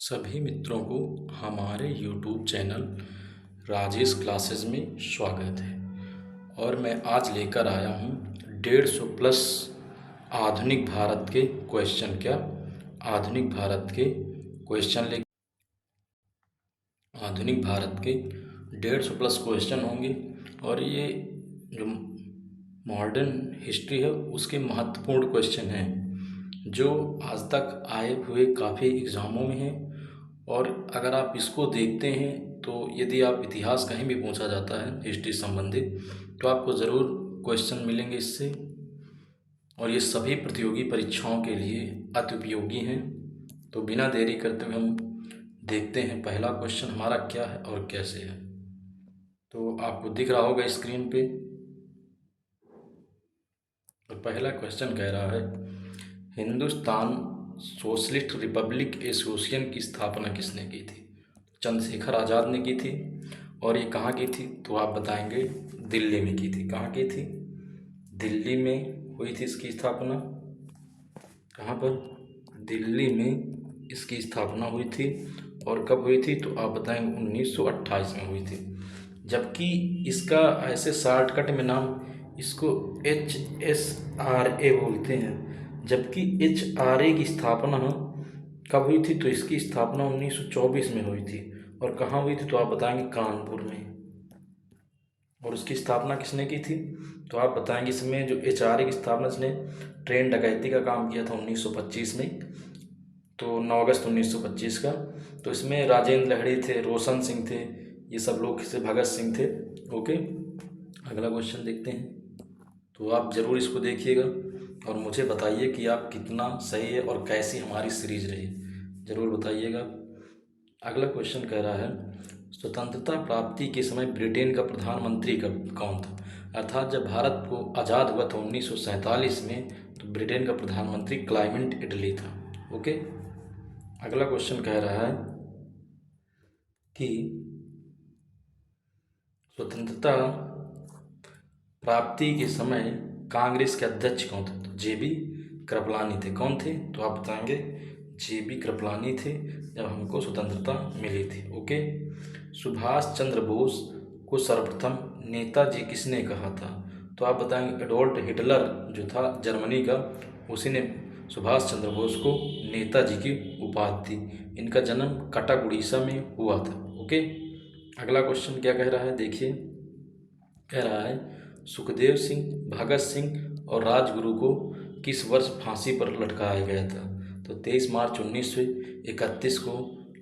सभी मित्रों को हमारे YouTube चैनल राजेश क्लासेस में स्वागत है। और मैं आज लेकर आया हूँ 150 प्लस आधुनिक भारत के आधुनिक भारत के क्वेश्चन ले आधुनिक भारत के 150 प्लस क्वेश्चन होंगे। और ये जो मॉडर्न हिस्ट्री है उसके महत्वपूर्ण क्वेश्चन हैं जो आज तक आए हुए काफ़ी एग्ज़ामों में हैं। और अगर आप इसको देखते हैं तो यदि आप इतिहास कहीं भी पूछा जाता है हिस्ट्री संबंधित तो आपको ज़रूर क्वेश्चन मिलेंगे इससे। और ये सभी प्रतियोगी परीक्षाओं के लिए अति उपयोगी हैं। तो बिना देरी करते हुए हम देखते हैं पहला क्वेश्चन हमारा क्या है और कैसे है। तो आपको दिख रहा होगा स्क्रीन पे। तो पहला क्वेश्चन कह रहा है हिंदुस्तान सोशलिस्ट रिपब्लिक एसोसिएशन की स्थापना किसने की थी? चंद्रशेखर आज़ाद ने की थी। और ये कहाँ की थी तो आप बताएंगे दिल्ली में की थी। कहाँ की थी? दिल्ली में हुई थी इसकी स्थापना। कहाँ पर? दिल्ली में इसकी स्थापना हुई थी। और कब हुई थी तो आप बताएंगे 1928 में हुई थी। जबकि इसका ऐसे शॉर्टकट में नाम इसको HSRA बोलते हैं। जबकि HRA की स्थापना कब हुई थी तो इसकी स्थापना 1924 में हुई थी। और कहाँ हुई थी तो आप बताएंगे कानपुर में। और उसकी स्थापना किसने की थी तो आप बताएंगे इसमें जो HRA की स्थापना इसने ट्रेन डकैती का काम किया था 1925 में। तो 9 अगस्त 1925 का। तो इसमें राजेंद्र लहड़ी थे, रोशन सिंह थे, ये सब लोग से भगत सिंह थे। ओके, अगला क्वेश्चन देखते हैं। तो आप ज़रूर इसको देखिएगा और मुझे बताइए कि आप कितना सही है और कैसी हमारी सीरीज रही, ज़रूर बताइएगा। अगला क्वेश्चन कह रहा है स्वतंत्रता प्राप्ति के समय ब्रिटेन का प्रधानमंत्री कौन था? अर्थात जब भारत को आज़ाद हुआ था 1947 में तो ब्रिटेन का प्रधानमंत्री क्लाइमेंट इटली था। ओके, अगला क्वेश्चन कह रहा है कि स्वतंत्रता प्राप्ति के समय कांग्रेस के अध्यक्ष कौन थे? तो JB कृपलानी थे। कौन थे तो आप बताएंगे JB कृपलानी थे जब हमको स्वतंत्रता मिली थी। ओके, सुभाष चंद्र बोस को सर्वप्रथम नेताजी किसने कहा था? तो आप बताएंगे एडोल्फ हिटलर जो था जर्मनी का, उसी ने सुभाष चंद्र बोस को नेताजी की उपाधि दी। इनका जन्म कटक उड़ीसा में हुआ था। ओके, अगला क्वेश्चन क्या कह रहा है देखिए। कह रहा है सुखदेव सिंह, भगत सिंह और राजगुरु को किस वर्ष फांसी पर लटकाया गया था? तो 23 मार्च 1931 को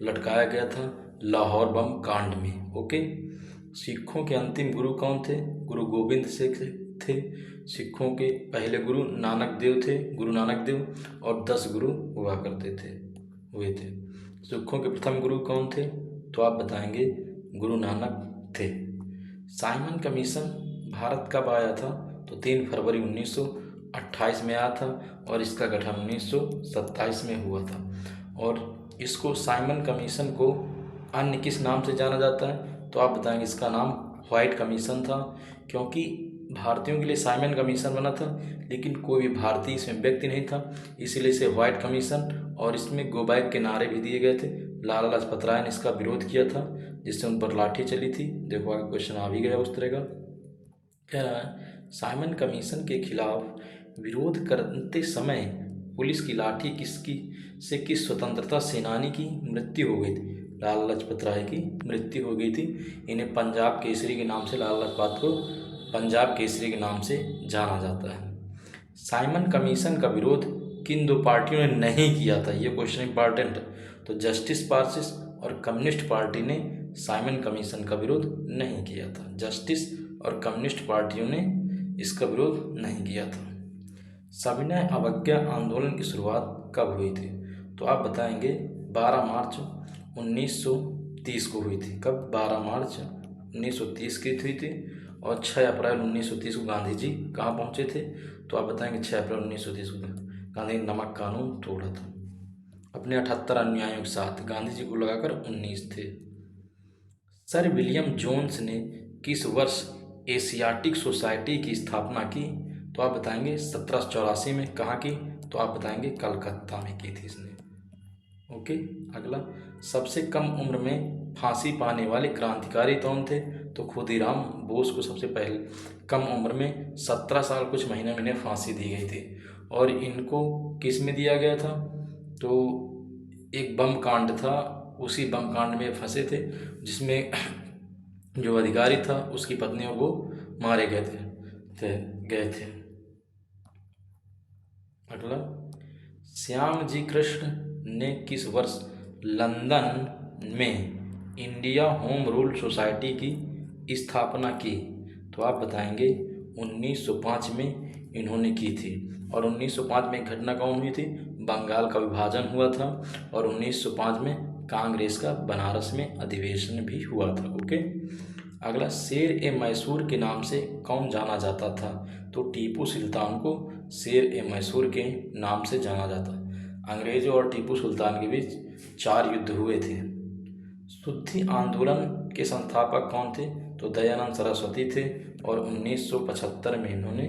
लटकाया गया था लाहौर बम कांड में। ओके, सिखों के अंतिम गुरु कौन थे? गुरु गोविंद सिंह थे। सिखों के पहले गुरु नानक देव थे, गुरु नानक देव, और 10 गुरु हुए थे। सिखों के प्रथम गुरु कौन थे तो आप बताएंगे गुरु नानक थे। साइमन कमीशन भारत कब आया था? तो 3 फरवरी 1928 में आया था और इसका गठन 1927 में हुआ था। और इसको साइमन कमीशन को अन्य किस नाम से जाना जाता है तो आप बताएंगे इसका नाम व्हाइट कमीशन था। क्योंकि भारतीयों के लिए साइमन कमीशन बना था लेकिन कोई भी भारतीय इसमें व्यक्ति नहीं था, इसीलिए इसे व्हाइट कमीशन। और इसमें गो बैक के नारे भी दिए गए थे। लाला लाजपत राय ने इसका विरोध किया था जिससे उन पर लाठी चली थी। देखो आगे क्वेश्चन आ भी गया उस तरह का। कह रहा है साइमन कमीशन के खिलाफ विरोध करते समय पुलिस की लाठी किस स्वतंत्रता सेनानी की मृत्यु हो गई थी? लाला लाजपत राय की मृत्यु हो गई थी। इन्हें पंजाब केसरी के नाम से, लाला लाजपत को पंजाब केसरी के नाम से जाना जाता है। साइमन कमीशन का विरोध किन 2 पार्टियों ने नहीं किया था? ये क्वेश्चन इंपॉर्टेंट है। तो जस्टिस पार्टी और कम्युनिस्ट पार्टी ने साइमन कमीशन का विरोध नहीं किया था। जस्टिस और कम्युनिस्ट पार्टियों ने इसका विरोध नहीं किया था। सविनय अवज्ञा आंदोलन की शुरुआत कब हुई थी? तो आप बताएंगे 12 मार्च 1930 को हुई थी। कब? 12 मार्च 1930 की हुई थी। और 6 अप्रैल 1930 को गांधी जी कहाँ पहुँचे थे? तो आप बताएंगे 6 अप्रैल 1930 को गांधी ने नमक कानून तोड़ा था। अपने 78 अनुयायियों के साथ गांधी जी को लगाकर 19 थे। सर विलियम जोन्स ने किस वर्ष एशियाटिक सोसाइटी की स्थापना की? तो आप बताएंगे 1784 में। कहाँ की? तो आप बताएंगे कलकत्ता में की थी इसने। ओके। अगला, सबसे कम उम्र में फांसी पाने वाले क्रांतिकारी कौन थे? तो खुदीराम बोस को सबसे पहले कम उम्र में 17 साल कुछ महीने में इन्हें फांसी दी गई थी। और इनको किस में दिया गया था? तो एक बम कांड था, उसी बम कांड में फंसे थे, जिसमें जो अधिकारी था उसकी पत्नियों को मारे गए थे। अगला, श्याम जी कृष्ण ने किस वर्ष लंदन में इंडिया होम रूल सोसाइटी की स्थापना की? तो आप बताएंगे 1905 में इन्होंने की थी। और 1905 में एक घटना कौन हुई थी? बंगाल का विभाजन हुआ था। और 1905 में कांग्रेस का बनारस में अधिवेशन भी हुआ था। ओके। अगला, शेर ए मैसूर के नाम से कौन जाना जाता था? तो टीपू सुल्तान को शेर ए मैसूर के नाम से जाना जाता। अंग्रेजों और टीपू सुल्तान के बीच 4 युद्ध हुए थे। शुद्धि आंदोलन के संस्थापक कौन थे? तो दयानंद सरस्वती थे। और 1975 में इन्होंने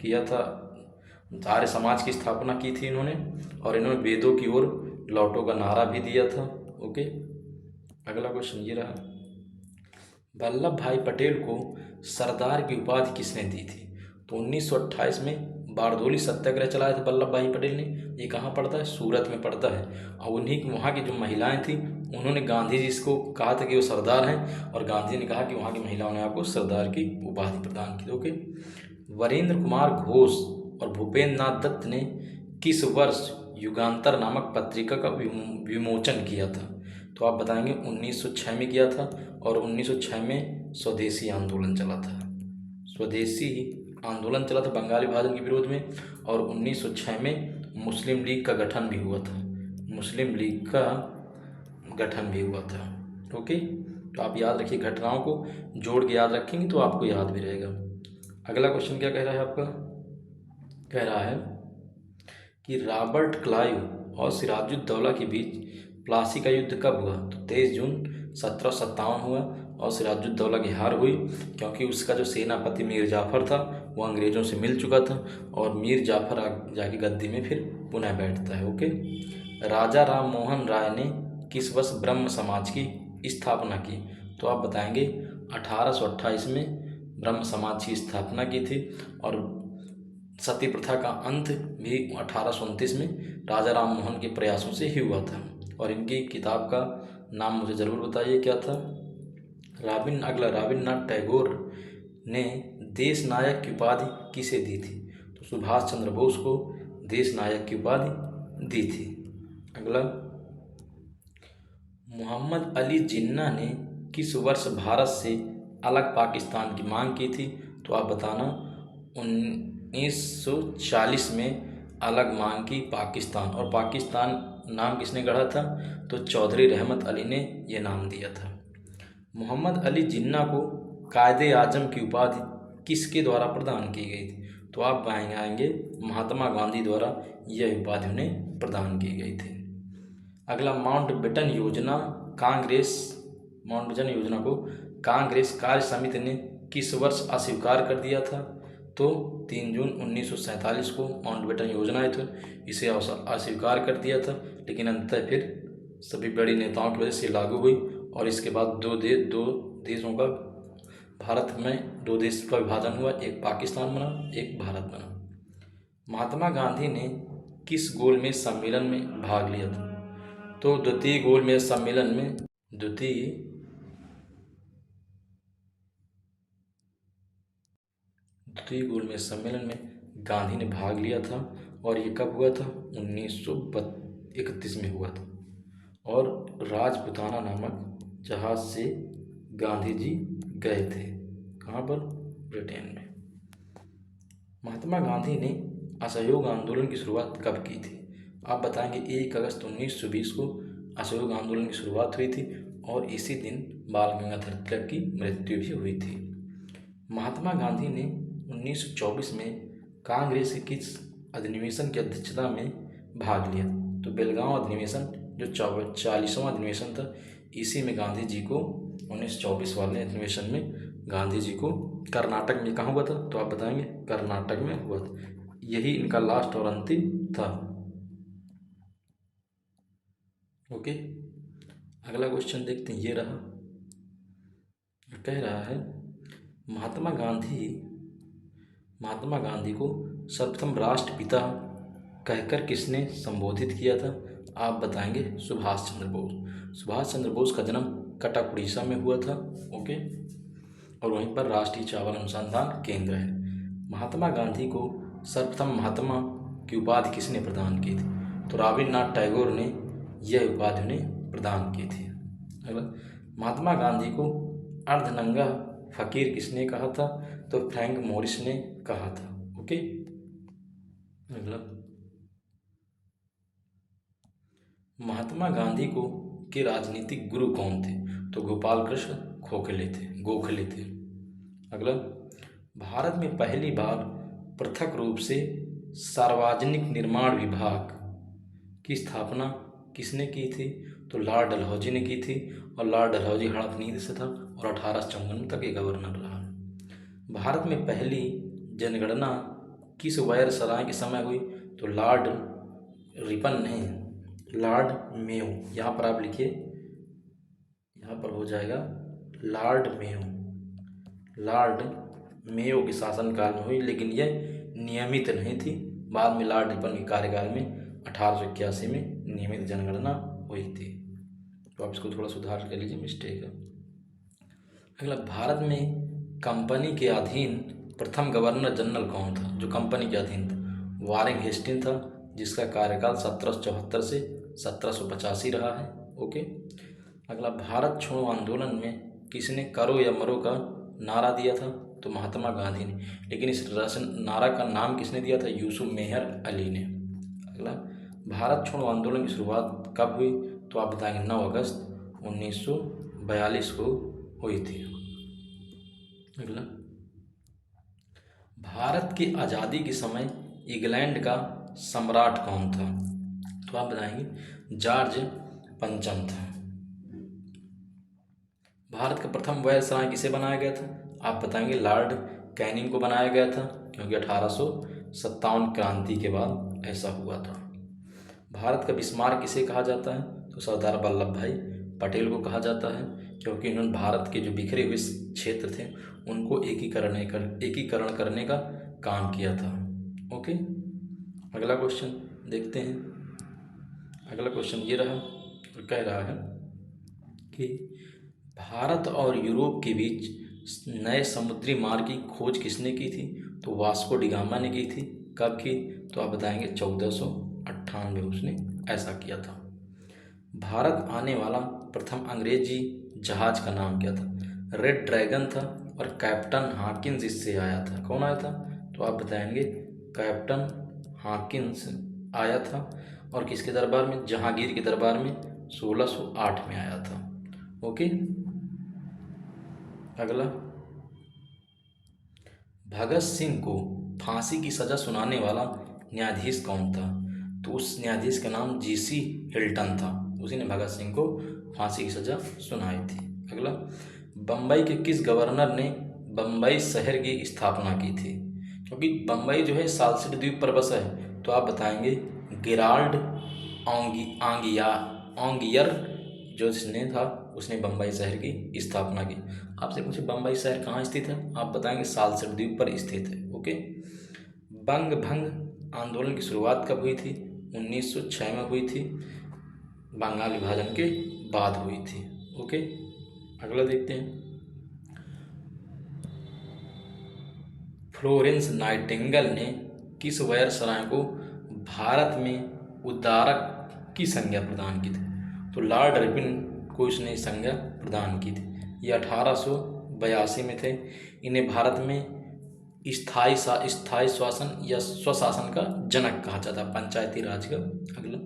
किया था, आर्य समाज की स्थापना की थी इन्होंने। और इन्होंने वेदों की ओर लौटो का नारा भी दिया था। ओके। अगला क्वेश्चन ये रहा, वल्लभ भाई पटेल को सरदार की उपाधि किसने दी थी? तो 1928 में बारदोली सत्याग्रह चलाया था वल्लभ भाई पटेल ने। ये कहाँ पड़ता है? सूरत में पड़ता है। और उन्हीं वहाँ की जो महिलाएं थी, उन्होंने गांधी जी को कहा था कि वो सरदार हैं, और गांधी ने कहा कि वहाँ की महिलाओं ने आपको सरदार की उपाधि प्रदान की। ओके। वीरेंद्र कुमार घोष और भूपेंद्र नाथ दत्त ने किस वर्ष युगांतर नामक पत्रिका का विमोचन किया था? तो आप बताएंगे 1906 में किया था। और 1906 में स्वदेशी आंदोलन चला था। स्वदेशी आंदोलन चला था बंगाल विभाजन के विरोध में। और 1906 में मुस्लिम लीग का गठन भी हुआ था। मुस्लिम लीग का गठन भी हुआ था। ओके। तो आप याद रखिए, घटनाओं को जोड़ के याद रखेंगे तो आपको याद भी रहेगा। अगला क्वेश्चन क्या कह रहा है आपका? कह रहा है कि रॉबर्ट क्लाइव और सिराजुद्दौला के बीच प्लासी का युद्ध कब हुआ? तो 23 जून 1757 हुआ। और सिराजुद्दौला की हार हुई, क्योंकि उसका जो सेनापति मीर जाफ़र था वो अंग्रेज़ों से मिल चुका था। और मीर जाफ़र जाके गद्दी में फिर पुनः बैठता है। ओके। राजा राम मोहन राय ने किस वर्ष ब्रह्म समाज की स्थापना की? तो आप बताएंगे 1828 में ब्रह्म समाज की स्थापना की थी। और सती प्रथा का अंत भी 1829 में राजा राम मोहन के प्रयासों से ही हुआ था। और इनकी किताब का नाम मुझे ज़रूर बताइए क्या था? रविन्द्रनाथ टैगोर ने देश नायक की उपाधि किसे दी थी? तो सुभाष चंद्र बोस को देश नायक की उपाधि दी थी। अगला, मोहम्मद अली जिन्ना ने किस वर्ष भारत से अलग पाकिस्तान की मांग की थी? तो आप बताना 1940 में अलग मांग की पाकिस्तान। और पाकिस्तान नाम किसने गढ़ा था? तो चौधरी रहमत अली ने यह नाम दिया था। मोहम्मद अली जिन्ना को कायदे आजम की उपाधि किसके द्वारा प्रदान की गई थी? तो आप आएंगे महात्मा गांधी द्वारा यह उपाधि उन्हें प्रदान की गई थी। अगला, माउंटबेटन योजना को कांग्रेस कार्य समिति ने किस वर्ष अस्वीकार कर दिया था? तो 3 जून 1947 को माउंटबेटन योजना है तो इसे अस्वीकार कर दिया था। लेकिन अंततः फिर सभी बड़ी नेताओं की वजह से लागू हुई। और इसके बाद दो देशों का, भारत में 2 देश का विभाजन हुआ, एक पाकिस्तान बना, एक भारत बना। महात्मा गांधी ने किस गोलमेज सम्मेलन में भाग लिया था? तो द्वितीय गोलमेज सम्मेलन में गांधी ने भाग लिया था। और ये कब हुआ था? 1931 में हुआ था। और राजपुताना नामक जहाज से गांधी जी गए थे। कहाँ पर? ब्रिटेन में। महात्मा गांधी ने असहयोग आंदोलन की शुरुआत कब की थी? आप बताएंगे 1 अगस्त 1920 को असहयोग आंदोलन की शुरुआत हुई थी। और इसी दिन बाल गंगाधर तिलक की मृत्यु भी हुई थी। महात्मा गांधी ने 1924 में कांग्रेस के किस अधिवेशन की अध्यक्षता में भाग लिया? तो बेलगांव अधिवेशन, जो 40वां अधिवेशन था, इसी में गांधी जी को 1924 वाले अधिवेशन में गांधी जी को कर्नाटक में, कहाँ हुआ था? तो आप बताएंगे कर्नाटक में हुआ था। यही इनका लास्ट और अंतिम था। ओके, अगला क्वेश्चन देखते हैं, ये रहा। कह रहा है महात्मा गांधी को सर्वप्रथम राष्ट्रपिता कहकर किसने संबोधित किया था? आप बताएंगे सुभाष चंद्र बोस। सुभाष चंद्र बोस का जन्म कटक उड़ीसा में हुआ था। ओके, और वहीं पर राष्ट्रीय चावल अनुसंधान केंद्र है। महात्मा गांधी को सर्वप्रथम महात्मा की उपाधि किसने प्रदान की थी? तो रविन्द्रनाथ टैगोर ने यह उपाधि उन्हें प्रदान की थी। अगला, महात्मा गांधी को अर्धनंगा फकीर किसने कहा था? तो फ्रैंक मोरिस ने कहा था। ओके, अगला, महात्मा गांधी के राजनीतिक गुरु कौन थे? तो गोपाल कृष्ण गोखले थे। अगला, भारत में पहली बार पृथक रूप से सार्वजनिक निर्माण विभाग की स्थापना किसने की थी? तो लॉर्ड डलहौजी ने की थी, और लॉर्ड डलहौजी हड़पनीति से था और 1854 तक ये गवर्नर रहा। भारत में पहली जनगणना किस वायसराय के समय हुई? तो लॉर्ड मेयो। यहाँ पर आप लिखिए, यहाँ पर हो जाएगा लॉर्ड मेयो के शासनकाल में हुई, लेकिन यह नियमित नहीं थी। बाद में लॉर्ड रिपन के कार्यकाल में 1881 में नियमित जनगणना हुई थी। तो आप इसको थोड़ा सुधार कर लीजिए, मिस्टेक है। अगला, भारत में कंपनी के अधीन प्रथम गवर्नर जनरल कौन था? जो कंपनी के अधीन था, वारेन हेस्टिंग्स था, जिसका कार्यकाल 1774 से 1785 रहा है। ओके, अगला, भारत छोड़ो आंदोलन में किसने करो या मरो का नारा दिया था? तो महात्मा गांधी ने, लेकिन इस नारा का नाम किसने दिया था? यूसुफ मेहर अली ने। अगला, भारत छोड़ो आंदोलन की शुरुआत कब हुई? तो आप बताएंगे 9 अगस्त 1942 को हुई थी। अगला, भारत की आज़ादी के समय इंग्लैंड का सम्राट कौन था? तो आप बताएंगे जॉर्ज पंचम था। भारत का प्रथम वायसराय किसे बनाया गया था? आप बताएंगे लॉर्ड कैनिंग को बनाया गया था, क्योंकि 1857 क्रांति के बाद ऐसा हुआ था। भारत का बिस्मार्क किसे कहा जाता है? तो सरदार वल्लभ भाई पटेल को कहा जाता है, क्योंकि इन्होंने भारत के जो बिखरे हुए क्षेत्र थे उनको एकीकरण करने का काम किया था। ओके, अगला क्वेश्चन देखते हैं। अगला क्वेश्चन ये रहा, और कह रहा है कि भारत और यूरोप के बीच नए समुद्री मार्ग की खोज किसने की थी? तो वास्को डी गामा ने की थी। कब की? तो आप बताएंगे 1498 उसने ऐसा किया था। भारत आने वाला प्रथम अंग्रेजी जहाज का नाम क्या था? रेड ड्रैगन था, और कैप्टन हॉकिंस इससे आया था। कौन आया था? तो आप बताएंगे कैप्टन हॉकिंस आया था, और किसके दरबार में? जहांगीर के दरबार में 1608 में आया था। ओके, अगला, भगत सिंह को फांसी की सजा सुनाने वाला न्यायाधीश कौन था? तो उस न्यायाधीश का नाम जीसी हिल्टन था। उसी ने भगत सिंह को फांसी की सजा सुनाई थी। अगला, बम्बई के किस गवर्नर ने बम्बई शहर की स्थापना की थी? क्योंकि बम्बई जो है सालसेट द्वीप पर बसा है। तो आप बताएंगे गेराल्ड ऑन्गियर जो जिसने था, उसने बम्बई शहर की स्थापना की। आपसे पूछे बम्बई शहर कहाँ स्थित है? आप बताएंगे सालसेट द्वीप पर स्थित है। ओके, बंग भंग आंदोलन की शुरुआत कब हुई थी? 1906 में हुई थी, बंगाल विभाजन के बाद हुई थी। ओके, अगला देखते हैं। फ्लोरेंस नाइटिंगेल ने किस वायसराय को भारत में उद्धारक की संज्ञा प्रदान की थी? तो लॉर्ड रिपन को इसने संज्ञा प्रदान की थी। ये 1882 में थे। इन्हें भारत में स्थायी शासन या स्वशासन का जनक कहा जाता है, पंचायती राज का। अगला,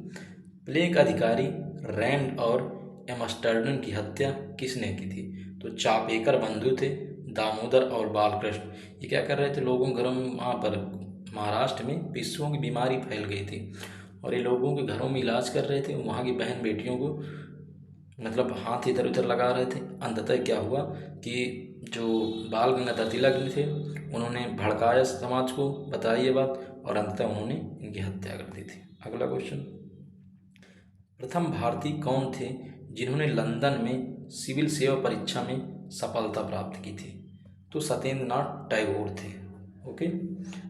प्लेग अधिकारी रैंड और एम्स्टर्डम की हत्या किसने की थी? तो चापेकर बंधु थे, दामोदर और बालकृष्ण। ये क्या कर रहे थे? लोगों घरों में, वहाँ पर महाराष्ट्र में पिस्सुओं की बीमारी फैल गई थी, और ये लोगों के घरों में इलाज कर रहे थे। वहाँ की बहन बेटियों को मतलब हाथ इधर उधर लगा रहे थे। अंततः क्या हुआ कि जो बाल गंगाधर तिलक थे, उन्होंने भड़काया समाज को, बताई ये बात, और अंततः उन्होंने इनकी हत्या कर दी थी। अगला क्वेश्चन, प्रथम भारतीय कौन थे जिन्होंने लंदन में सिविल सेवा परीक्षा में सफलता प्राप्त की थी? तो सत्येंद्र नाथ टैगोर थे। ओके।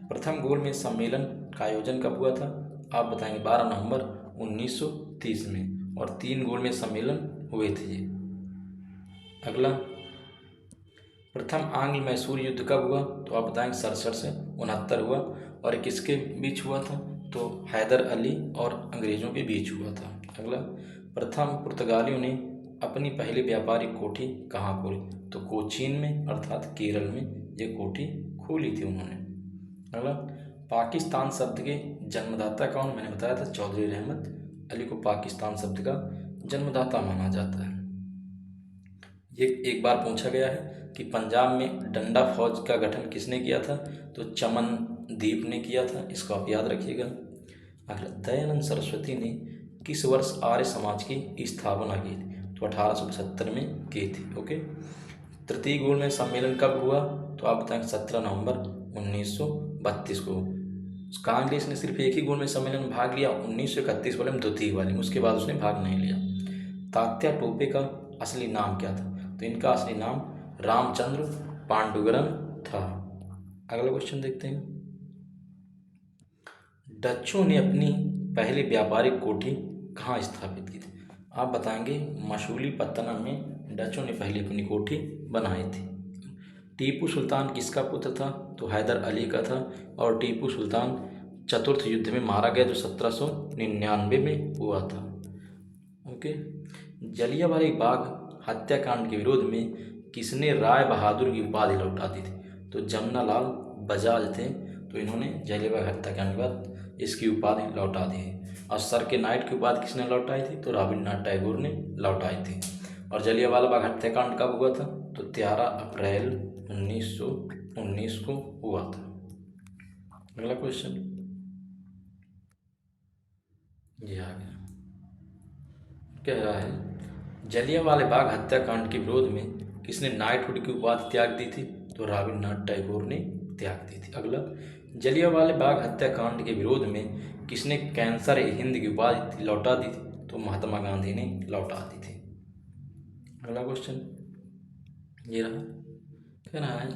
प्रथम गोलमेज सम्मेलन का आयोजन कब हुआ था? आप बताएंगे 12 नवंबर 1930 में, और 3 गोलमेज सम्मेलन हुए थे ये। अगला, प्रथम आंग्ल मैसूर युद्ध कब हुआ? तो आप बताएंगे 67 से 69 हुआ, और ये किसके बीच हुआ था? तो हैदर अली और अंग्रेज़ों के बीच हुआ था। अगला, प्रथम पुर्तगालियों ने अपनी पहली व्यापारिक कोठी कहाँ खोली? तो कोचीन में, अर्थात केरल में ये कोठी खोली थी उन्होंने। अगला, पाकिस्तान शब्द के जन्मदाता कौन? मैंने बताया था चौधरी रहमत अली को पाकिस्तान शब्द का जन्मदाता माना जाता है। ये एक बार पूछा गया है कि पंजाब में डंडा फौज का गठन किसने किया था? तो चमनदीप ने किया था, इसको आप याद रखिएगा। अगला, दयानंद सरस्वती ने किस वर्ष आर्य समाज की स्थापना की थी? तो 1875 में की थी। ओके। तृतीय गोलमेज सम्मेलन कब हुआ? तो आप बताएंगे 17 नवंबर 1932 को। कांग्रेस ने सिर्फ एक ही गोलमेज सम्मेलन में भाग लिया, 1931 वाले में, द्वितीय वाले में, उसके बाद उसने भाग नहीं लिया। तात्या टोपे का असली नाम क्या था? तो इनका असली नाम रामचंद्र पांडुरंग था। अगला क्वेश्चन देखते हैं। डच्चों ने अपनी पहली व्यापारिक कोठी कहाँ स्थापित की थी? आप बताएंगे मछलीपत्तनम में डच्चों ने पहली अपनी कोठी बनाई थी। टीपू सुल्तान किसका पुत्र था? तो हैदर अली का था, और टीपू सुल्तान चतुर्थ युद्ध में मारा गया जो 1799 में हुआ था। ओके। जलियांवाला बाग हत्याकांड के विरोध में किसने राय बहादुर की उपाधि लौटा दी थी? तो जमनालाल बजाज थे, तो इन्होंने जलियांवाला हत्याकांड के बाद इसकी उपाधि लौटा दी है। और सर के नाइट की उपाधि किसने लौटाई थी? तो रविन्द्रनाथ टैगोर ने लौटाई थी। और जलियांवाला बाग हत्याकांड कब हुआ था? तो 13 अप्रैल 1919 को हुआ था। अगला क्वेश्चन ये आ गया, कह रहा है जलियांवाला बाग हत्याकांड के विरोध में किसने नाइटहुड की उपाधि त्याग दी थी? तो रविन्द्रनाथ टैगोर ने त्याग दी थी। अगला, जलियांवाला बाग हत्याकांड के विरोध में किसने कैंसर हिंद की उपाधि लौटा दी थी? तो महात्मा गांधी ने लौटा दी थी। अगला क्वेश्चन ये रहा, कह रहा है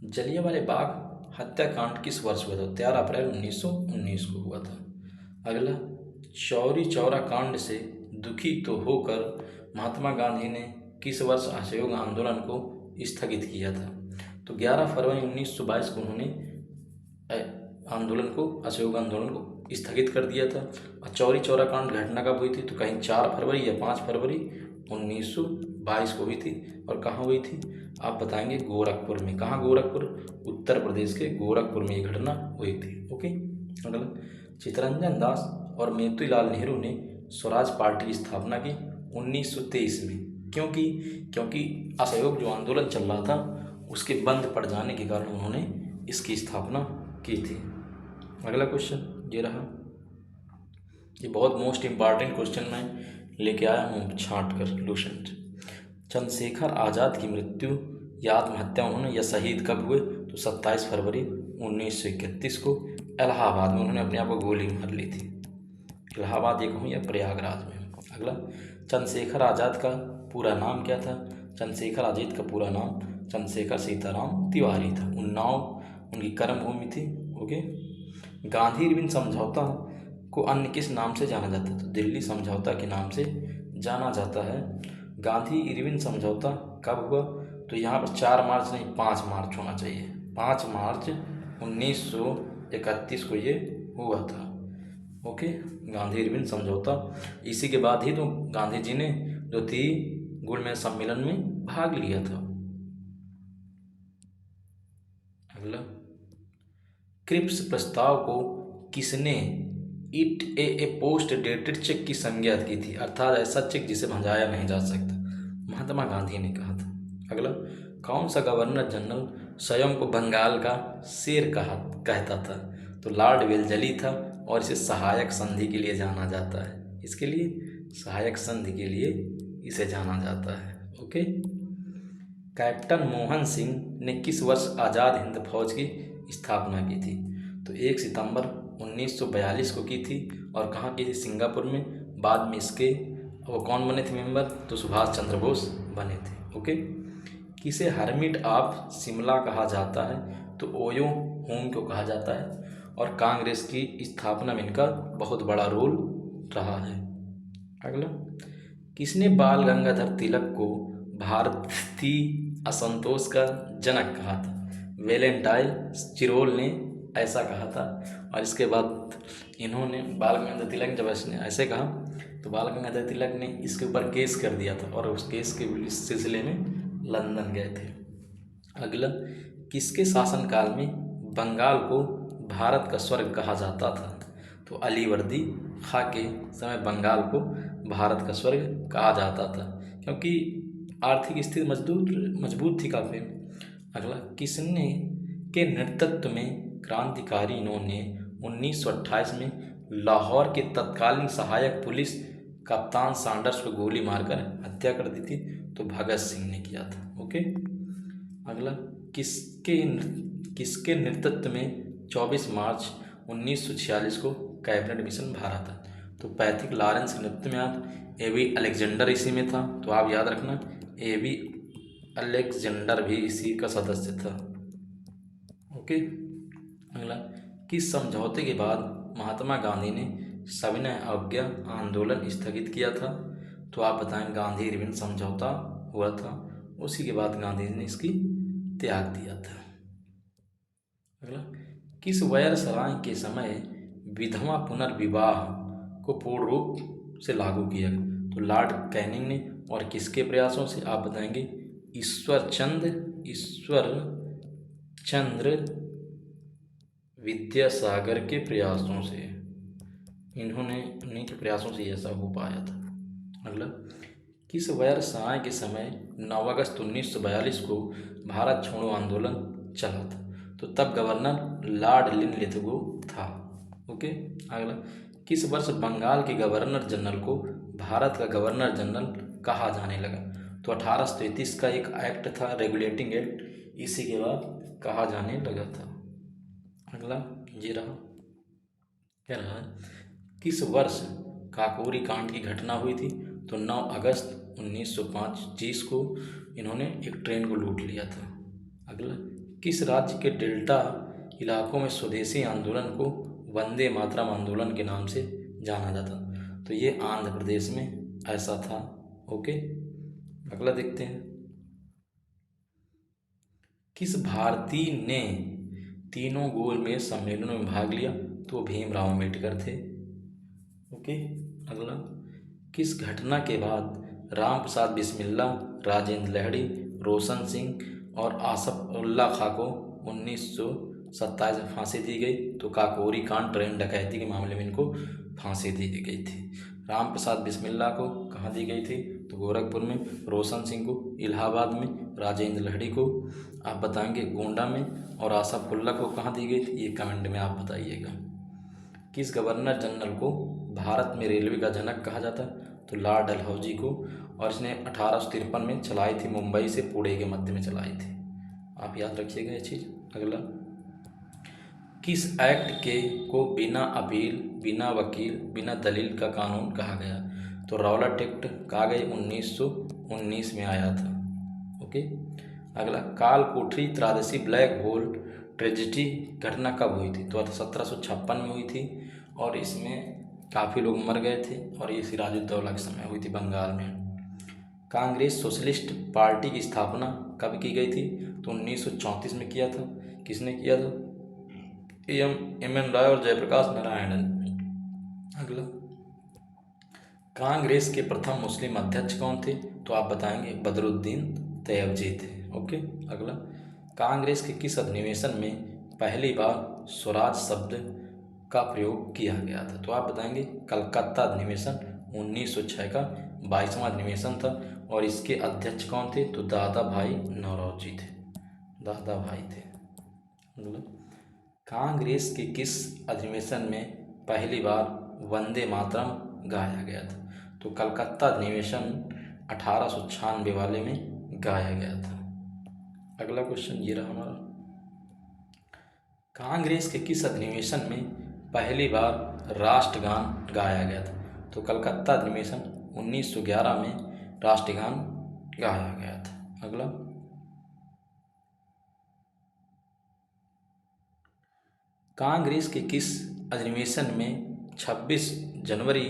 जलियांवाला बाग हत्याकांड किस वर्ष हुआ था? 13 अप्रैल 1919 को हुआ था। अगला, चौरी चौरा कांड से दुखी तो होकर महात्मा गांधी ने किस वर्ष असहयोग आंदोलन को स्थगित किया था? तो 11 फरवरी 1922 को उन्होंने असहयोग आंदोलन को स्थगित कर दिया था। और चौरी चौरा कांड घटना कब हुई थी? तो कहीं 4 फरवरी या 5 फरवरी 1922 को हुई थी। और कहाँ हुई थी? आप बताएंगे गोरखपुर में। कहाँ गोरखपुर? उत्तर प्रदेश के गोरखपुर में ये घटना हुई थी। ओके। अगला, चित्तरंजन दास और मोतीलाल नेहरू ने स्वराज पार्टी की स्थापना की 1923 में। क्योंकि असहयोग जो आंदोलन चल रहा था उसके बंद पड़ जाने के कारण उन्होंने इसकी स्थापना की थी। अगला क्वेश्चन ये रहा, ये बहुत मोस्ट इम्पॉर्टेंट क्वेश्चन मैं लेके आया हूँ छांट कर लूसेंट। चंद्रशेखर आज़ाद की मृत्यु या आत्महत्या उन्होंने या शहीद कब हुए? तो 27 फरवरी 1931 को इलाहाबाद में उन्होंने अपने आप को गोली मार ली थी। इलाहाबाद ये कहूँ या प्रयागराज में। अगला, चंद्रशेखर आज़ाद का पूरा नाम क्या था? चंद्रशेखर आज़ाद का पूरा नाम चंद्रशेखर सीताराम तिवारी था। उन्नाव उनकी कर्मभूमि थी। ओके। गांधी इरविन समझौता को अन्य किस नाम से जाना जाता है? तो दिल्ली समझौता के नाम से जाना जाता है। गांधी इरविन समझौता कब हुआ? तो यहाँ पर 4 मार्च नहीं 5 मार्च होना चाहिए। 5 मार्च 1931 को ये हुआ था। ओके। गांधी इरविन समझौता, इसी के बाद ही तो गांधी जी ने द्वितीय गोलमेज सम्मेलन में भाग लिया था। अगला, क्रिप्स प्रस्ताव को किसने it A post dated cheque की संज्ञा की थी? अर्थात ऐसा चेक जिसे भंजाया नहीं जा सकता। महात्मा गांधी ने कहा था। अगला, कौन सा गवर्नर जनरल स्वयं को बंगाल का शेर कहता था? तो लॉर्ड वेलजली था, और इसे सहायक संधि के लिए जाना जाता है। इसके लिए सहायक संधि के लिए इसे जाना जाता है। ओके। कैप्टन मोहन सिंह ने किस वर्ष आज़ाद हिंद फौज की स्थापना की थी? तो 1 सितंबर 1942 को की थी। और कहाँ की थी? सिंगापुर में बाद में इसके वो कौन बने थे मेंबर, तो सुभाष चंद्र बोस बने थे। ओके। किसे हर्मिट ऑफ शिमला कहा जाता है, तो ओयो होम को कहा जाता है, और कांग्रेस की स्थापना में इनका बहुत बड़ा रोल रहा है। अगला, किसने बाल गंगाधर तिलक को भारतीय असंतोष का जनक कहा था, वेलेंटाइन चिरोल ने ऐसा कहा था। और इसके बाद इन्होंने बाल गंगाधर तिलक ने जब इसने ऐसे कहा तो बाल गंगाधर तिलक ने इसके ऊपर केस कर दिया था, और उस केस के इस सिलसिले में लंदन गए थे। अगला, किसके शासनकाल में बंगाल को भारत का स्वर्ग कहा जाता था, तो अलीवर्दी खां के समय बंगाल को भारत का स्वर्ग कहा जाता था, क्योंकि आर्थिक स्थिति मजबूत थी काफ़ी। अगला, किसने के नेतृत्व में क्रांतिकारी इन्होंने 1928 में लाहौर के तत्कालीन सहायक पुलिस कप्तान सैंडर्स को गोली मारकर हत्या कर दी थी, तो भगत सिंह ने किया था। ओके। अगला, किसके नेतृत्व में 24 मार्च 1946 को कैबिनेट मिशन भारा था, तो पैथिक लॉरेंस के नेतृत्व में आप एबी अलेक्जेंडर इसी में था, तो आप याद रखना एबी अलेक्जेंडर भी इसी का सदस्य था। ओके। अगला, किस समझौते के बाद महात्मा गांधी ने सविनय अवज्ञा आंदोलन स्थगित किया था, तो आप बताएं गांधी इरविन समझौता हुआ था, उसी के बाद गांधी ने इसकी त्याग दिया था। अगला, किस वायसराय के समय विधवा पुनर्विवाह को पूर्ण रूप से लागू किया, तो लॉर्ड कैनिंग ने, और किसके प्रयासों से, आप बताएंगे ईश्वर चंद्र विद्यासागर के प्रयासों से, उन्हीं के प्रयासों से ऐसा हो पाया था। अगला, किस वायसराय के समय 9 अगस्त 1942 को भारत छोड़ो आंदोलन चला था, तो तब गवर्नर लॉर्ड लिनलिथगो था। ओके। अगला, किस वर्ष बंगाल के गवर्नर जनरल को भारत का गवर्नर जनरल कहा जाने लगा, तो 1833 का एक एक्ट था, रेगुलेटिंग एक्ट, इसी के बाद कहा जाने लगा था। अगला ये रहा, क्या रहा, किस वर्ष काकोरी कांड की घटना हुई थी, तो 9 अगस्त 1905 को इन्होंने एक ट्रेन को लूट लिया था। अगला, किस राज्य के डेल्टा इलाकों में स्वदेशी आंदोलन को वंदे मातरम आंदोलन के नाम से जाना जाता, तो ये आंध्र प्रदेश में ऐसा था। ओके। अगला देखते हैं, किस भारतीय ने तीनों गोलमेज सम्मेलनों में भाग लिया, तो भीमराव अम्बेडकर थे। ओके। अगला, किस घटना के बाद राम प्रसाद बिस्मिल्ला, राजेंद्र लहड़ी, रोशन सिंह और आसफ उल्ला खां को 1927 में फांसी दी गई, तो काकोरी कांड ट्रेन डकैती के मामले में इनको फांसी दी गई थी। राम प्रसाद बिस्मिल्ला को कहाँ दी गई थी, तो गोरखपुर में, रोशन सिंह को इलाहाबाद में, राजेंद्र लहड़ी को आप बताएंगे गोंडा में, और आसफ उल्ला को कहाँ दी गई थी, ये कमेंट में आप बताइएगा। किस गवर्नर जनरल को भारत में रेलवे का जनक कहा जाता, तो लॉर्ड डलहौजी को, और इसने 1853 में चलाई थी, मुंबई से पुणे के मध्य में चलाई थी, आप याद रखिएगा ये चीज़। अगला, किस एक्ट के को बिना अपील, बिना वकील, बिना दलील का कानून कहा गया, तो रौलट एक्ट कहा गया 1919 में आया था। ओके। अगला, काल कोठरी त्रादसी ब्लैक होल ट्रेजिडी घटना कब हुई थी, तो 1756 में हुई थी, और इसमें काफ़ी लोग मर गए थे, और ये सिराजुद्दौला के समय हुई थी बंगाल में। कांग्रेस सोशलिस्ट पार्टी की स्थापना कब की गई थी, तो 1934 में किया था। किसने किया था, एम.एन. राय और जयप्रकाश नारायणन। अगला, कांग्रेस के प्रथम मुस्लिम अध्यक्ष कौन थे, तो आप बताएंगे बदरुद्दीन तैयबजी थे। ओके। अगला, कांग्रेस के किस अधिवेशन में पहली बार स्वराज शब्द का प्रयोग किया गया था, तो आप बताएंगे कलकत्ता अधिवेशन 1906 का 22वां अधिवेशन था, और इसके अध्यक्ष कौन थे, तो दादा भाई नौरोजी थे, दादा भाई थे। अगला, कांग्रेस के किस अधिवेशन में पहली बार वंदे मातरम गाया गया था, तो कलकत्ता अधिवेशन 1896 वाले में गाया गया था। अगला क्वेश्चन ये रहा हमारा, कांग्रेस के किस अधिवेशन में पहली बार राष्ट्रगान गाया गया था, तो कलकत्ता अधिनिवेशन 1911 में राष्ट्रगान गाया गया था। अगला, कांग्रेस के किस अधिनिवेशन में 26 जनवरी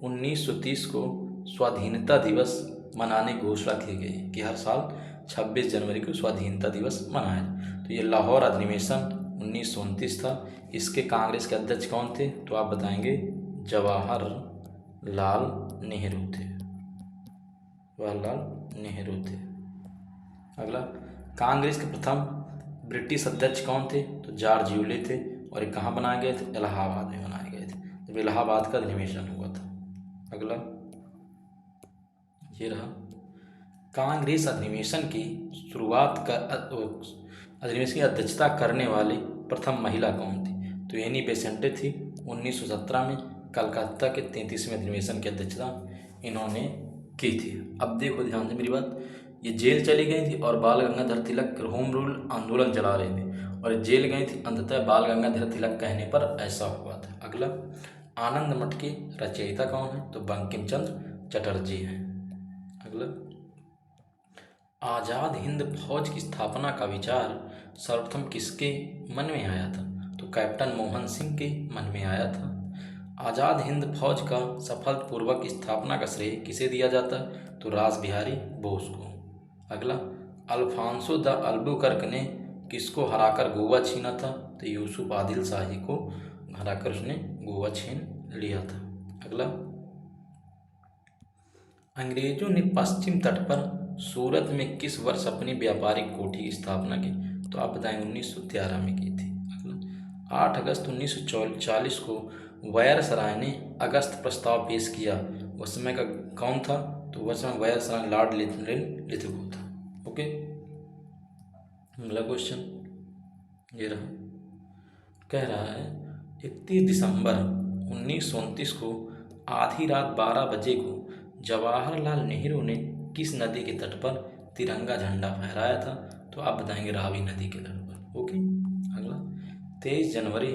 1930 को स्वाधीनता दिवस मनाने की घोषणा की गई कि हर साल 26 जनवरी को स्वाधीनता दिवस मनाया? तो ये लाहौर अधिनिवेशन 1929 था। इसके कांग्रेस के अध्यक्ष कौन थे? तो आप बताएंगे जवाहरलाल नेहरू थे। जवाहरलाल नेहरू थे। अगला, कांग्रेस के प्रथम ब्रिटिश अध्यक्ष कौन थे? तो जॉर्ज यूले थे। और ये कहाँ बनाए गए थे? इलाहाबाद में बनाए गए थे, जब इलाहाबाद का अधिनिवेशन हुआ था। अगला, ये रहा, कांग्रेस अधिनिवेशन की शुरुआत का अधिनिवेशन की अध्यक्षता करने वाली प्रथम महिला कौन थी? तो एनी बेसेंटे थी। 1917 में कलकत्ता के 33वें अधिनिवेशन की अध्यक्षता इन्होंने की थी। अब देखो ध्यान से मेरी बात, ये जेल चली गई थी और बाल गंगाधर तिलक होम रूल आंदोलन चला रहे थे और जेल गई थी, अंततः बाल गंगाधर तिलक कहने पर ऐसा हुआ था। अगला, आनंद मठ के रचयिता कौन है? तो बंकिम चंद्र चटर्जी हैं। अगला, आज़ाद हिंद फौज की स्थापना का विचार सर्वप्रथम किसके मन में आया था? तो कैप्टन मोहन सिंह के मन में आया था। आज़ाद हिंद फौज का सफलपूर्वक स्थापना का श्रेय किसे दिया जाता है? तो रासबिहारी बोस को। अगला, अल्फांसो द अल्बुकर्क ने किसको हराकर गोवा छीना था? तो यूसुफ आदिल शाही को हराकर उसने गोवा छीन लिया था। अगला, अंग्रेजों ने पश्चिम तट पर सूरत में किस वर्ष अपनी व्यापारिक कोठी की स्थापना की? तो आप बताएंगे 1913 में की थी। अगला, 8 अगस्त 1940 को वायसराय ने अगस्त प्रस्ताव पेश किया, उस समय का कौन था? तो वह समय वायसराय लॉर्ड लिथगो था। ओके, अगला क्वेश्चन ये रहा, कह रहा है 31 दिसंबर 1929 को आधी रात 12 बजे को जवाहरलाल नेहरू ने किस नदी के तट पर तिरंगा झंडा फहराया था? तो आप बताएंगे रावी नदी के तट पर। ओके, अगला, 23 जनवरी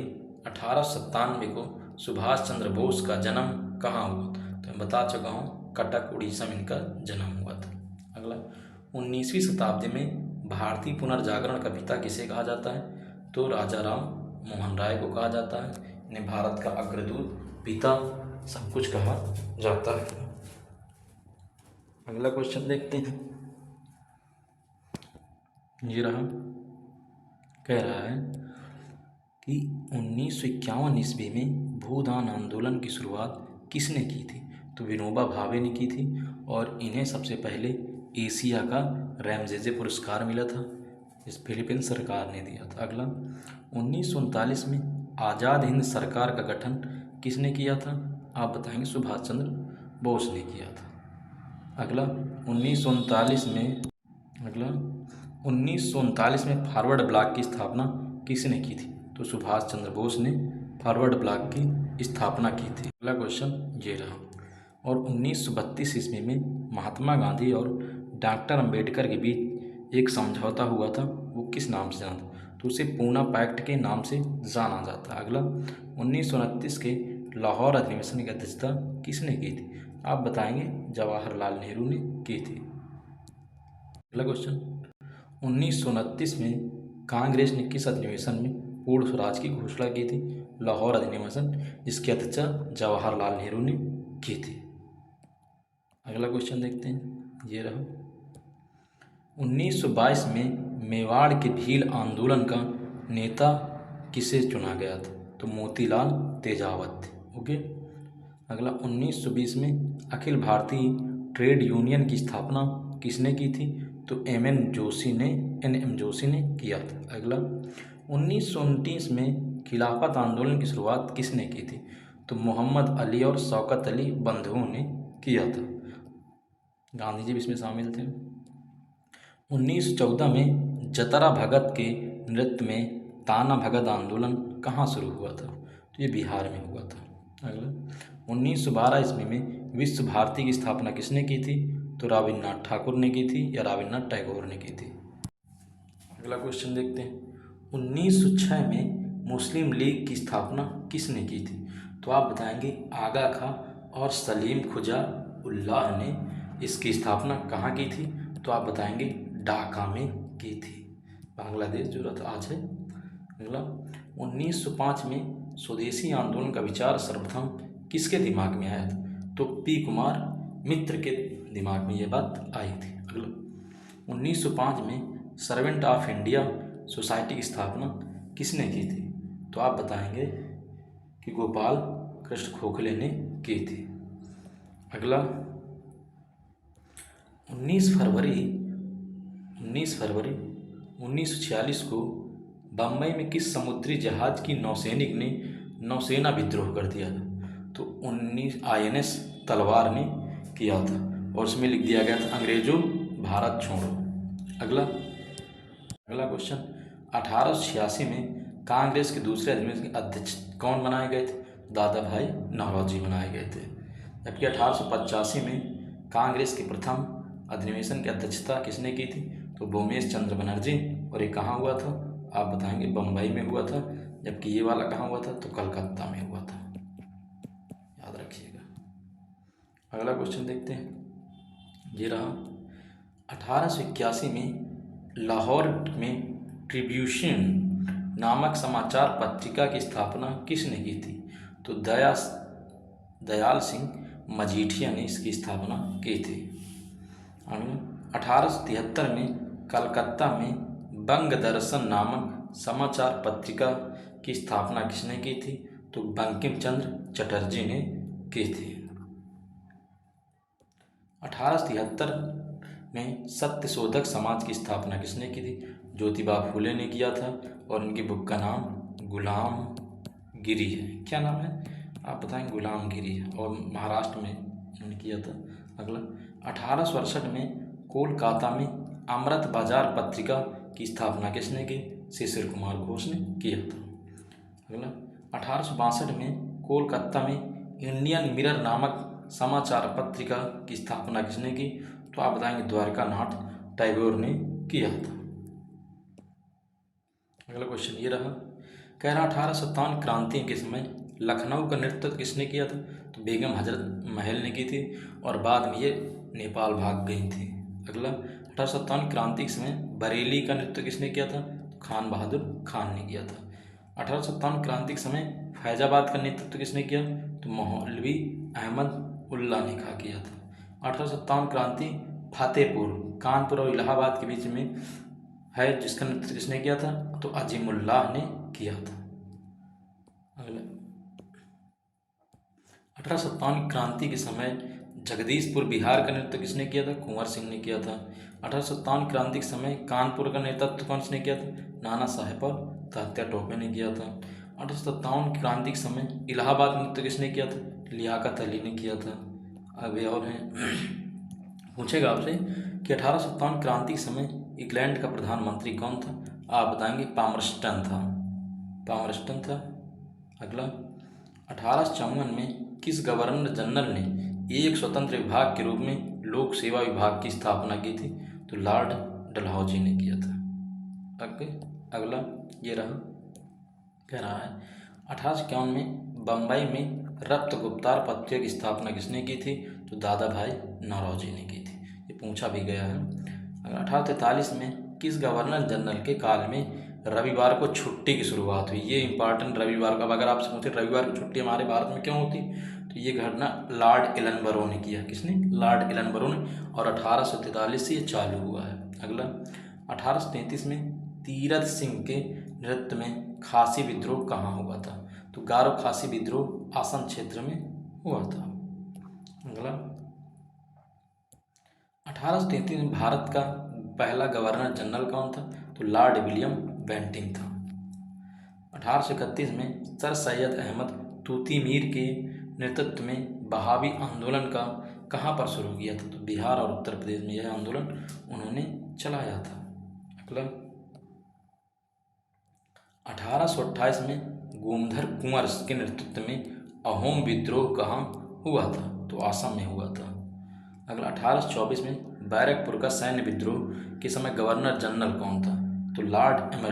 1897 को सुभाष चंद्र बोस का जन्म कहाँ हुआ? तो मैं बता चुका हूँ, कटक उड़ीसा में इनका जन्म हुआ था। अगला, 19वीं शताब्दी में भारतीय पुनर्जागरण का पिता किसे कहा जाता है? तो राजा राम मोहन राय को कहा जाता है। इन्हें भारत का अग्रदूत, पिता सब कुछ कहा जाता है। अगला क्वेश्चन देखते हैं, ये रहा, कह रहा है कि 1951 ईस्वी में भूदान आंदोलन की शुरुआत किसने की थी? तो विनोबा भावे ने की थी और इन्हें सबसे पहले एशिया का रैमजेजे पुरस्कार मिला था, इस फिलीपींस सरकार ने दिया था। अगला, 1939 में आज़ाद हिंद सरकार का गठन किसने किया था? आप बताएंगे सुभाष चंद्र बोस ने किया था। अगला, 1939 में फॉरवर्ड ब्लॉक की स्थापना किसने की थी? तो सुभाष चंद्र बोस ने फॉरवर्ड ब्लॉक की स्थापना की थी। अगला क्वेश्चन ये रहा, और 1932 ईस्वी में महात्मा गांधी और डॉक्टर अंबेडकर के बीच एक समझौता हुआ था, वो किस नाम से जाना था? तो उसे पूना पैक्ट के नाम से जाना जाता। अगला, 1929 के लाहौर अधिनिवेशन की अध्यक्षता किसने की थी? आप बताएंगे जवाहरलाल नेहरू ने की थी। अगला क्वेश्चन, 1929 में कांग्रेस ने किस अधिनिवेशन में पूर्ण स्वराज की घोषणा की थी? लाहौर अधिनिवेशन, जिसकी अध्यक्षता जवाहरलाल नेहरू ने की थी। अगला क्वेश्चन देखते हैं, ये रहा, 1922 में मेवाड़ के भील आंदोलन का नेता किसे चुना गया था? तो मोतीलाल तेजावत थे। ओके, अगला, 1920 में अखिल भारतीय ट्रेड यूनियन की स्थापना किसने की थी? तो एन एम जोशी ने किया था। अगला, 1929 में खिलाफत आंदोलन की शुरुआत किसने की थी? तो मोहम्मद अली और शौकत अली बंधुओं ने किया था, गांधी जी भी इसमें शामिल थे। 1914 में जतरा भगत के नृत्य में ताना भगत आंदोलन कहाँ शुरू हुआ था? तो ये बिहार में हुआ था। अगला, 1912 ईस्वी में विश्व भारती की स्थापना किसने की थी? तो रविन्द्रनाथ ठाकुर ने की थी या रविन्द्रनाथ टैगोर ने की थी। अगला क्वेश्चन देखते हैं, 1906 में मुस्लिम लीग की स्थापना किसने की थी? तो आप बताएंगे आगा खां और सलीम खुजा उल्लाह ने इसकी स्थापना कहाँ की थी? तो आप बताएंगे ढाका में की थी। बांग्लादेश जो रहा आज है। अगला 1905 में स्वदेशी आंदोलन का विचार सर्वप्रथम किसके दिमाग में आया था? तो पी कुमार मित्र के दिमाग में ये बात आई थी। अगला 1905 में सर्वेंट ऑफ इंडिया सोसाइटी की स्थापना किसने की थी? तो आप बताएंगे कि गोपाल कृष्ण गोखले ने की थी। अगला 19 फरवरी 1946 को बम्बई में किस समुद्री जहाज की नौसैनिक ने नौसेना विद्रोह कर दिया था? तो 19 INS तलवार ने किया था और उसमें लिख दिया गया था अंग्रेजों भारत छोड़ो। अगला क्वेश्चन 1886 में कांग्रेस के दूसरे अधिवेशन के अध्यक्ष कौन बनाए गए थे? दादा भाई नौरोजी बनाए गए थे। जबकि 1885 में कांग्रेस के प्रथम अधिवेशन की अध्यक्षता किसने की थी? तो भूमेश चंद्र बनर्जी। और ये कहाँ हुआ था? आप बताएंगे बम्बई में हुआ था। जबकि ये वाला कहाँ हुआ था? तो कलकत्ता में हुआ था, याद रखिएगा। अगला क्वेश्चन देखते हैं, ये रहा 1881 में लाहौर में ट्रिब्यूशन नामक समाचार पत्रिका की स्थापना किसने की थी? तो दयाल सिंह मजीठिया ने इसकी स्थापना की थी। 1873 में कलकत्ता में बंग दर्शन नामक समाचार पत्रिका की स्थापना किसने की थी? तो बंकिम चंद्र चटर्जी ने की थी। 1873 में सत्यशोधक समाज की स्थापना किसने की थी? ज्योतिबा फूले ने किया था और उनकी बुक का नाम गुलामगिरी है। क्या नाम है? आप बताएंगे गुलामगिरी है और महाराष्ट्र में उन्होंने किया था। अगला 1867 में कोलकाता में अमृत बाजार पत्रिका की स्थापना किसने की? शिशिर कुमार घोष ने किया था। अगला 1862 में कोलकाता में इंडियन मिरर नामक समाचार पत्रिका की स्थापना किसने की? तो आप बताएंगे द्वारकानाथ टैगोर ने किया था। अगला क्वेश्चन ये रहा, कह रहा 1857 क्रांति के समय लखनऊ का नेतृत्व किसने किया था? तो बेगम हजरत महल ने की थी और बाद में ये नेपाल भाग गई थी। अगला 1857 क्रांति के समय बरेली का नेतृत्व किसने किया था? तो खान बहादुर खान ने किया था। 1857 क्रांति के समय फैजाबाद का नेतृत्व किसने किया? तो मौलवी अहमद उल्ला ने किया था। 1857 क्रांति फतेहपुर कानपुर और इलाहाबाद के बीच में है, जिसका नेतृत्व किसने किया था? तो अजीमुल्लाह ने किया था। अगला 1857 क्रांति के समय जगदीशपुर बिहार का नेतृत्व किसने किया था? कुंवर सिंह ने किया था। 1857 क्रांति के समय कानपुर का नेतृत्व किसने किया था? नाना साहेब और तात्या टोपे ने किया था। 1857 क्रांति के समय इलाहाबाद का नेतृत्व किसने किया था? लियाकत अली ने किया था। अब और हैं पूछेगा आपसे कि 1857 क्रांति के समय इंग्लैंड का प्रधानमंत्री कौन था? आप बताएंगे पामरस्टन था। अगला 1854 में किस गवर्नर जनरल ने एक स्वतंत्र विभाग के रूप में लोक सेवा विभाग की स्थापना की थी? तो लॉर्ड डलहौजी ने किया था। अगला ये रहा, कह रहा है 1851 में बम्बई में रक्त गुप्तार पत्रिका की स्थापना किसने की थी? तो दादा भाई नौरोजी ने की थी। ये पूछा भी गया है। अगर 1843 में किस गवर्नर जनरल के काल में रविवार को छुट्टी की शुरुआत हुई? ये इंपॉर्टेंट रविवार का, अगर आपसे पूछे रविवार की छुट्टी हमारे भारत में क्यों होती, तो ये घटना लॉर्ड एलनबरो ने किया। किसने? लॉर्ड एलनबरो ने। और 1843 से ये चालू हुआ है। अगला 1833 में तीरथ सिंह के नेतृत्व में खासी विद्रोह कहाँ हुआ था? तो गारो खासी विद्रोह आसम क्षेत्र में हुआ था। अगला 1833 में भारत का पहला गवर्नर जनरल कौन था? तो लॉर्ड विलियम बेंटिंग था। 1831 में सर सैयद अहमद तूती मीर के नेतृत्व में बहावी आंदोलन का कहाँ पर शुरू किया था? तो बिहार और उत्तर प्रदेश में यह आंदोलन उन्होंने चलाया था। अगला 1828 में गोमधर कुंवर के नेतृत्व में अहोम विद्रोह कहाँ हुआ था? तो आसाम में हुआ था। अगला 1824 में बैरकपुर का सैन्य विद्रोह के समय गवर्नर जनरल कौन था? तो लॉर्ड एम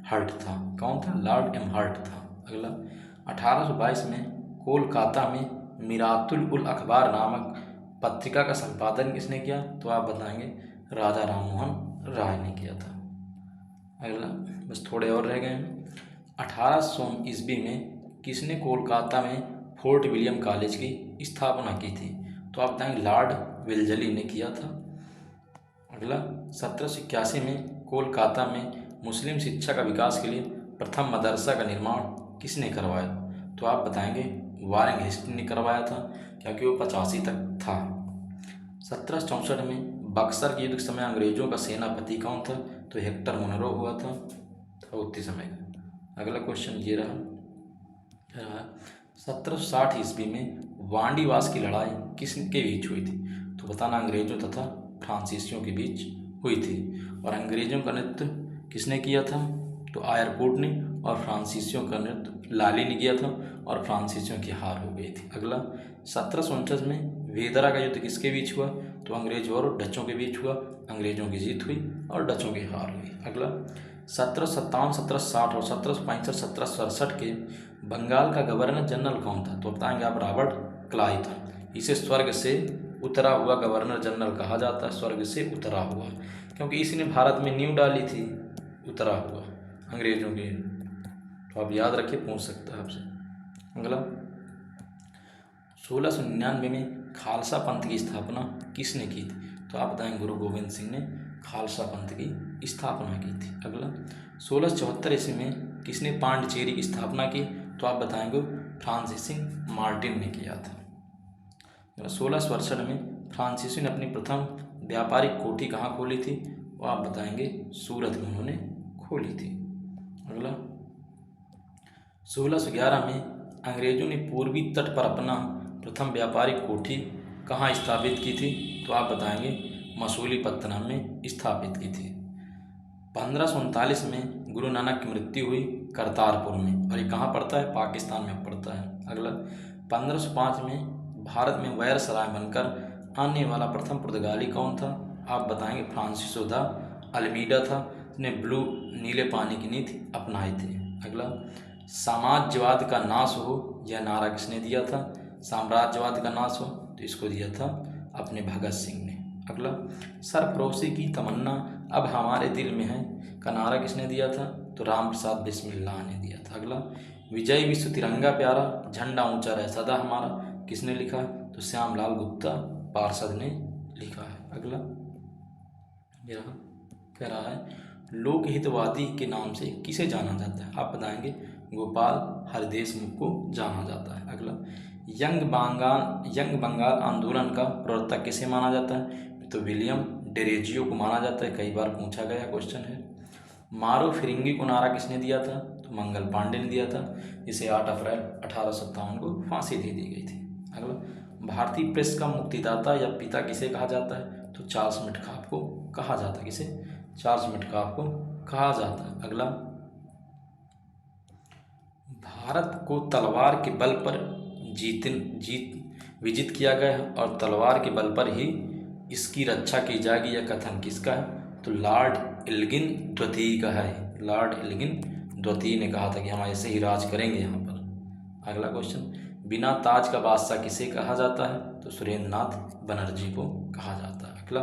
हर्ट था। कौन था? लॉर्ड एम हर्ट था। अगला 1822 में कोलकाता में मिरातुल उल अखबार नामक पत्रिका का संपादन किसने किया? तो आप बताएंगे राजा राममोहन राय ने किया था। अगला, बस थोड़े और रह गए हैं। 1800 ईस्वी में किसने कोलकाता में फोर्ट विलियम कॉलेज की स्थापना की थी? तो आप बताएंगे लॉर्ड वेल्जली ने किया था। अगला, 1781 में कोलकाता में मुस्लिम शिक्षा का विकास के लिए प्रथम मदरसा का निर्माण किसने करवाया? तो आप बताएंगे वारेन हेस्टी ने करवाया था, क्योंकि वो 85 तक था। 1764 में बक्सर के युद्ध के समय अंग्रेजों का सेनापति कौन था? तो हेक्टर मुनरो हुआ था उतनी समय का। अगला क्वेश्चन ये रहा 1760 ईस्वी में वांडीवास की लड़ाई किसके बीच हुई थी? तो बताना अंग्रेजों तथा फ्रांसीसियों के बीच हुई थी। और अंग्रेजों का नृत्य किसने किया था? तो आयरकोट ने, और फ्रांसीसियों का नृत्य लाली ने किया था, और फ्रांसीसियों की हार हो गई थी। अगला, 1749 में वेदरा का युद्ध किसके बीच हुआ? तो अंग्रेजों और डचों के बीच हुआ। अंग्रेजों की जीत हुई और डचों की हार हुई। अगला, 1757, 1760 और 1765, 1767 के बंगाल का गवर्नर जनरल कौन था? तो बताएंगे आप रॉबर्ट क्लाइव था। इसे स्वर्ग से उतरा हुआ गवर्नर जनरल कहा जाता है, स्वर्ग से उतरा हुआ, क्योंकि इसी ने भारत में नींव डाली थी, उतरा हुआ अंग्रेजों के। तो आप याद रखिए, पूछ सकता है आपसे। अगला, 1699 में खालसा पंथ की स्थापना किसने की थी? तो आप बताएंगे गुरु गोविंद सिंह ने खालसा पंथ की स्थापना की थी। अगला, 1674 ईस्वी में किसने पांडिचेरी की स्थापना की? तो आप बताएंगे फ्रांसिस मार्टिन ने किया था। 1667 में फ्रांसीसी ने अपनी प्रथम व्यापारिक कोठी कहाँ खोली थी? वो आप बताएंगे सूरत में उन्होंने खोली थी। अगला, 1611 में अंग्रेजों ने पूर्वी तट पर अपना प्रथम व्यापारिक कोठी कहाँ स्थापित की थी? तो आप बताएंगे मसूलीपट्टनम में स्थापित की थी। 1539 में गुरु नानक की मृत्यु हुई करतारपुर में, और ये कहाँ पड़ता है? पाकिस्तान में पड़ता है। अगला, 1505 में भारत में वायसराय बनकर आने वाला प्रथम पुर्तगाली कौन था? आप बताएंगे फ्रांसिसो दा अल्मीडा था, जिसने ब्लू नीले पानी की नीति अपनाई थी। अगला, साम्राज्यवाद का नाश हो यह नारा किसने दिया था? साम्राज्यवाद का नाश हो, तो इसको दिया था अपने भगत सिंह ने। अगला, सरफरोशी की तमन्ना अब हमारे दिल में है का नारा किसने दिया था? तो राम प्रसाद बिस्मिल्लाह ने दिया था। अगला, विजय विश्व तिरंगा प्यारा झंडा ऊंचा रहे सदा हमारा किसने लिखा? तो श्यामलाल गुप्ता पार्षद ने लिखा है। अगला, यह कह रहा है लोकहितवादी के नाम से किसे जाना जाता है? आप बताएंगे गोपाल हरदेशमुख को जाना जाता है। अगला, यंग बंगाल आंदोलन का प्रवक्ता किसे माना जाता है? तो विलियम डेरेजियो को माना जाता है, कई बार पूछा गया क्वेश्चन है। मारो फिरंगी को नारा किसने दिया था? तो मंगल पांडे ने दिया था, जिसे 8 अप्रैल 1857 को फांसी दे दी गई थी। अगला, भारतीय प्रेस का मुक्तिदाता या पिता किसे कहा जाता है? तो चार्ल्स मेटकाफ को कहा जाता है। किसे? चार्ल्स मेटकाफ को कहा जाता है। अगला, भारत को तलवार के बल पर विजित किया गया है, और तलवार के बल पर ही इसकी रक्षा की जाएगी, यह कथन किसका है? तो लॉर्ड एल्गिन द्वितीय का है। लॉर्ड एल्गिन द्वितीय ने कहा था कि हम ऐसे ही राज करेंगे यहाँ पर। अगला क्वेश्चन, बिना ताज का बादशाह किसे कहा जाता है? तो सुरेंद्रनाथ बनर्जी को कहा जाता है। अगला,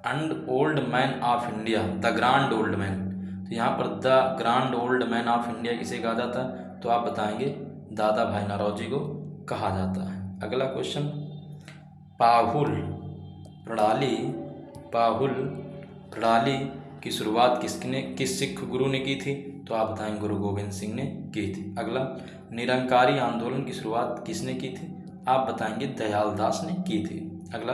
and old man of India, the grand old man, तो यहाँ पर the grand old man of India किसे कहा जाता है? तो आप बताएंगे दादा भाई नौरोजी को कहा जाता है। अगला क्वेश्चन, पाहुल प्रणाली की शुरुआत किस सिख गुरु ने की थी? तो आप बताएंगे गुरु गोविंद सिंह ने की थी। अगला, निरंकारी आंदोलन की शुरुआत किसने की थी? आप बताएंगे दयाल दास ने की थी। अगला,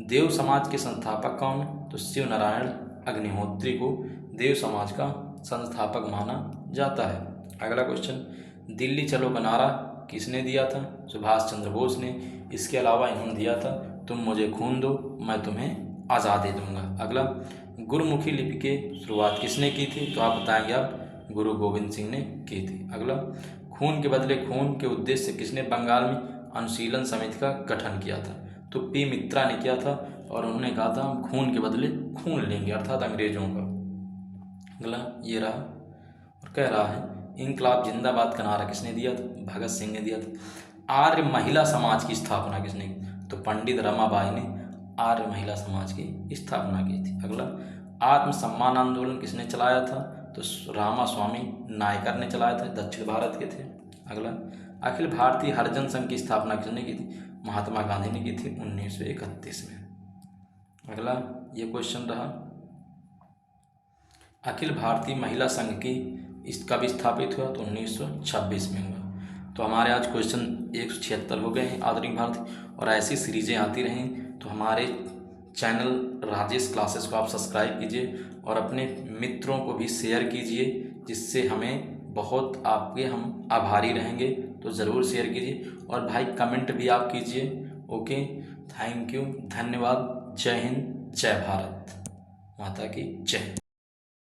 देव समाज के संस्थापक कौन है? तो शिव नारायण अग्निहोत्री को देव समाज का संस्थापक माना जाता है। अगला क्वेश्चन, दिल्ली चलो का नारा किसने दिया था? सुभाष चंद्र बोस ने। इसके अलावा इन्होंने दिया था तुम मुझे खून दो मैं तुम्हें आज़ादी दूंगा। अगला, गुरुमुखी लिपि की शुरुआत किसने की थी? तो आप बताएंगे आप गुरु गोविंद सिंह ने की थी। अगला, खून के बदले खून के उद्देश्य से किसने बंगाल में अनुशीलन समिति का गठन किया था? तो पी मित्रा ने किया था, और उन्होंने कहा था हम खून के बदले खून लेंगे, अर्थात अंग्रेजों का। अगला ये रहा, और कह रहा है इंकलाब जिंदाबाद का नारा किसने दिया था? भगत सिंह ने दिया था। आर्य महिला समाज की स्थापना किसने की? तो पंडित रमाबाई ने आर्य महिला समाज की स्थापना की थी। अगला, आत्मसम्मान आंदोलन किसने चलाया था? तो रामास्वामी नायकर ने चलाया था, दक्षिण भारत के थे। अगला, अखिल भारतीय हरिजन संघ की स्थापना किसने की थी? महात्मा गांधी ने की थी 1931 में। अगला ये क्वेश्चन रहा, अखिल भारतीय महिला संघ की कब स्थापित हुआ? तो 1926 में हुआ। तो हमारे आज क्वेश्चन 176 हो गए हैं आधुनिक भारत, और ऐसी सीरीजें आती रहें तो हमारे चैनल राजेश क्लासेस को आप सब्सक्राइब कीजिए और अपने मित्रों को भी शेयर कीजिए, जिससे हमें बहुत आपके हम आभारी रहेंगे। तो ज़रूर शेयर कीजिए और भाई कमेंट भी आप कीजिए। ओके, थैंक यू, धन्यवाद। जय हिंद, जय भारत माता की जय।